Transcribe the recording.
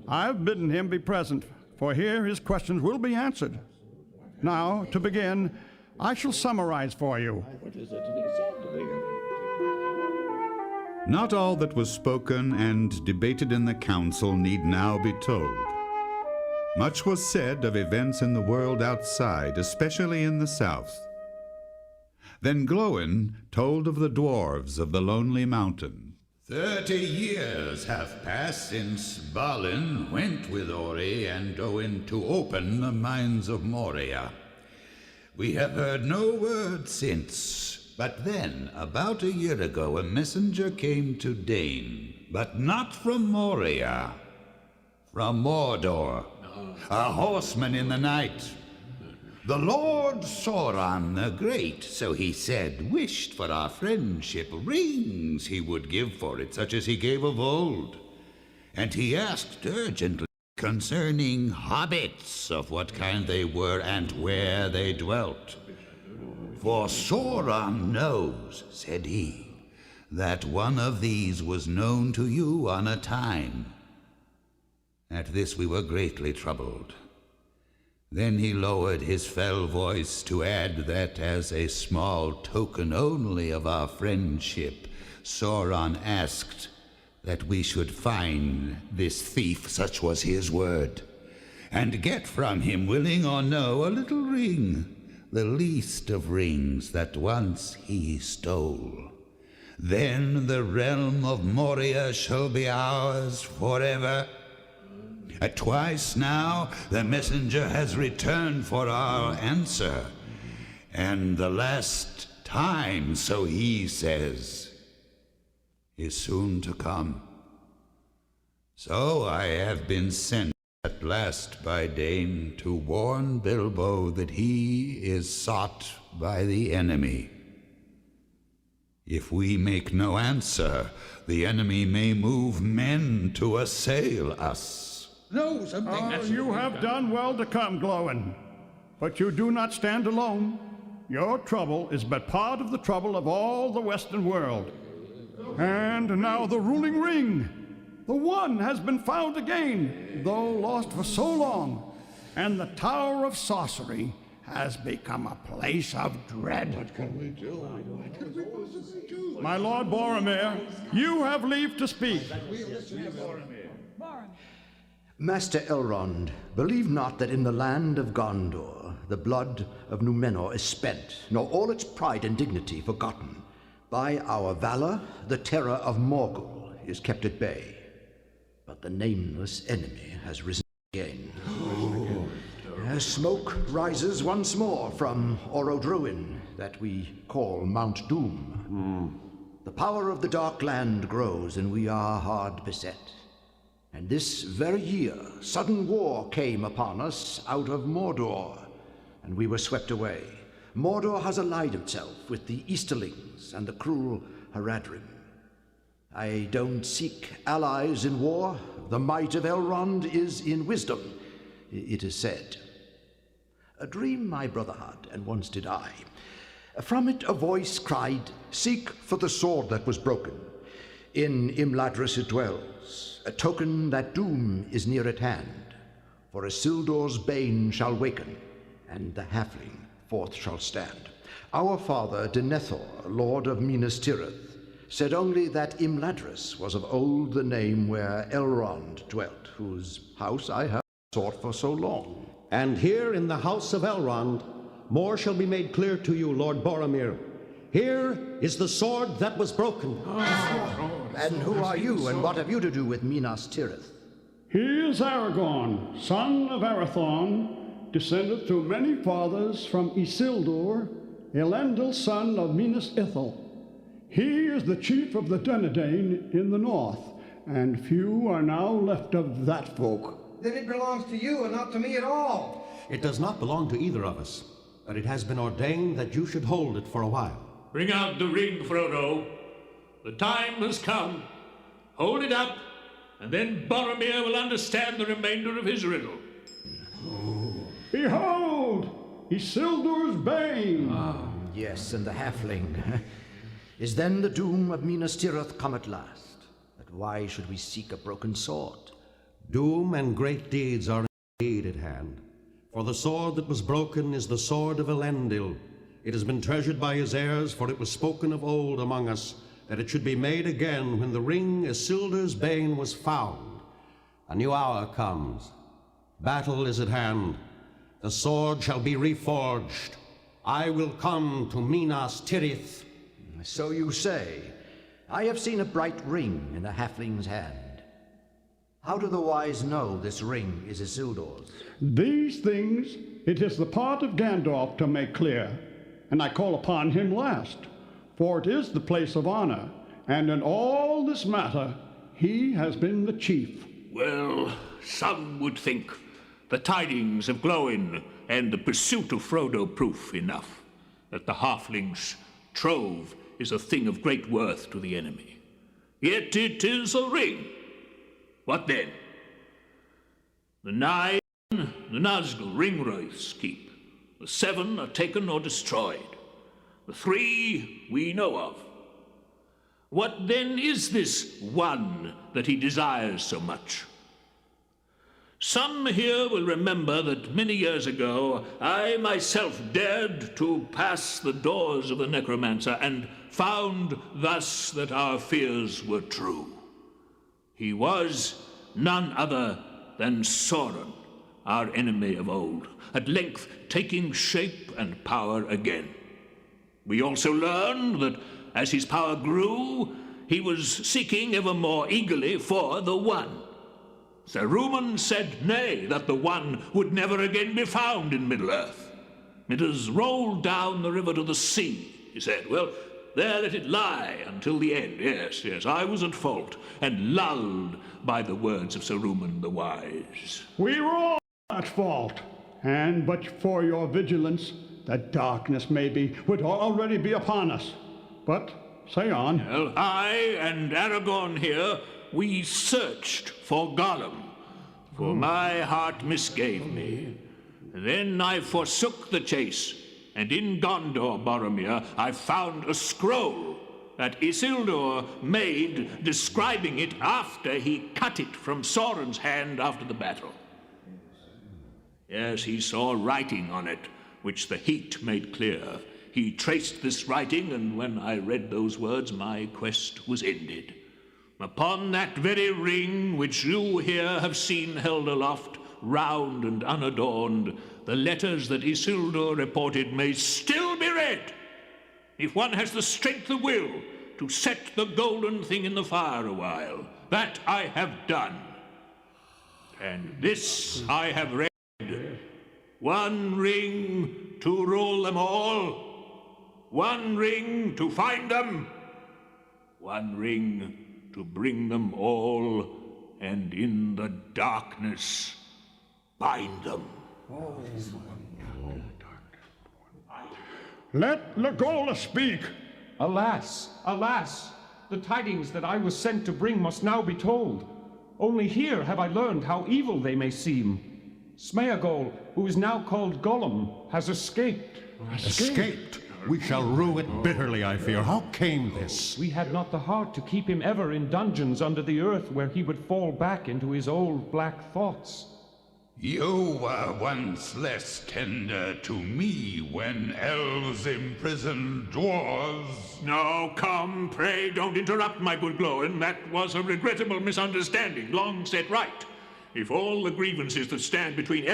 I've bidden him be present, for here his questions will be answered. Now, to begin, I shall summarize for you. Not all that was spoken and debated in the council need now be told. Much was said of events in the world outside, especially in the south. Then Glóin told of the dwarves of the Lonely Mountain. 30 years have passed since Balin went with Ori and Owen to open the mines of Moria. We have heard no word since, but then, about a year ago, a messenger came to Dane, but not from Moria, from Mordor, a horseman in the night. The Lord Sauron the Great, so he said, wished for our friendship. Rings he would give for it, such as he gave of old. And he asked urgently concerning hobbits, of what kind they were and where they dwelt. For Sauron knows, said he, that one of these was known to you on a time. At this we were greatly troubled. Then he lowered his fell voice to add that as a small token only of our friendship, Sauron asked that we should find this thief, such was his word, and get from him, willing or no, a little ring, the least of rings that once he stole. Then the realm of Moria shall be ours forever. Twice now the messenger has returned for our answer, and the last time, so he says, is soon to come. So I have been sent at last by Dane to warn Bilbo that he is sought by the enemy. If we make no answer, the enemy may move men to assail us. No, something You have done well to come, Glóin, but you do not stand alone. Your trouble is but part of the trouble of all the Western world. And now the ruling ring, the one has been found again, though lost for so long, and the Tower of Sorcery has become a place of dread. What can we do? My Lord Boromir, you have leave to speak. Master Elrond, believe not that in the land of Gondor the blood of Númenor is spent, nor all its pride and dignity forgotten. By our valor, the terror of Morgul is kept at bay, but the nameless enemy has risen again. Smoke rises once more from Orodruin, that we call Mount Doom. The power of the Dark Land grows, and we are hard beset. And this very year, sudden war came upon us out of Mordor, and we were swept away. Mordor has allied itself with the Easterlings and the cruel Haradrim. I don't seek allies in war. The might of Elrond is in wisdom, it is said. A dream my brother had, and once did I. From it a voice cried, "Seek for the sword that was broken. In Imladris it dwells, a token that doom is near at hand. For Isildur's bane shall waken, and the halfling forth shall stand." Our father Denethor, lord of Minas Tirith, said only that Imladris was of old the name where Elrond dwelt, whose house I have sought for so long. And here in the house of Elrond, more shall be made clear to you, Lord Boromir. Here is the sword that was broken. And who are you, and what have you to do with Minas Tirith? He is Aragorn, son of Arathorn, descended through many fathers from Isildur, Elendil, son of Minas Ithil. He is the chief of the Dunedain in the north, and few are now left of that folk. Then it belongs to you and not to me at all. It does not belong to either of us, but it has been ordained that you should hold it for a while. Bring out the ring, Frodo. The time has come. Hold it up, and then Boromir will understand the remainder of his riddle. Behold, Isildur's bane. Yes, and the halfling. Is then the doom of Minas Tirith come at last? But why should we seek a broken sword? Doom and great deeds are indeed at hand. For the sword that was broken is the sword of Elendil. It has been treasured by his heirs, for it was spoken of old among us, that it should be made again when the ring Isildur's bane was found. A new hour comes. Battle is at hand. The sword shall be reforged. I will come to Minas Tirith. So you say. I have seen a bright ring in a halfling's hand. How do the wise know this ring is Isildur's? These things it is the part of Gandalf to make clear, and I call upon him last, for it is the place of honor, and in all this matter he has been the chief. Well, some would think the tidings of Glóin and the pursuit of Frodo proof enough that the halfling's trove is a thing of great worth to the enemy. Yet it is a ring. What then? The 9 the Nazgul ringwraiths keep. The 7 are taken or destroyed. The 3 we know of. What then is this one that he desires so much? Some here will remember that many years ago I myself dared to pass the doors of the necromancer and found thus that our fears were true. He was none other than Sauron, our enemy of old, at length taking shape and power again. We also learned that as his power grew, he was seeking ever more eagerly for the One. Saruman said nay, that the One would never again be found in Middle-earth. It has rolled down the river to the sea, he said. Well, there let it lie until the end. Yes, I was at fault, and lulled by the words of Saruman the Wise. We were all at fault, and but for your vigilance, the darkness maybe would already be upon us. But say on. Well, I and Aragorn here, we searched for Gollum, for my heart misgave me. Then I forsook the chase, and in Gondor, Boromir, I found a scroll that Isildur made describing it after he cut it from Sauron's hand after the battle. Yes, he saw writing on it, which the heat made clear. He traced this writing, and when I read those words, my quest was ended. Upon that very ring which you here have seen held aloft, round and unadorned, the letters that Isildur reported may still be read, if one has the strength of will to set the golden thing in the fire a while. That I have done. And this I have read. One ring to rule them all. One ring to find them. One ring to bring them all, and in the darkness bind them. Let Legolas speak. Alas, alas, the tidings that I was sent to bring must now be told. Only here have I learned how evil they may seem. Smeagol, who is now called Gollum, has escaped. Escaped? We shall rue it bitterly, I fear. How came this? We had not the heart to keep him ever in dungeons under the earth, where he would fall back into his old black thoughts. You were once less tender to me when elves imprisoned dwarves. Now come, pray don't interrupt, my good Glóin. That was a regrettable misunderstanding, long set right. If all the grievances that stand between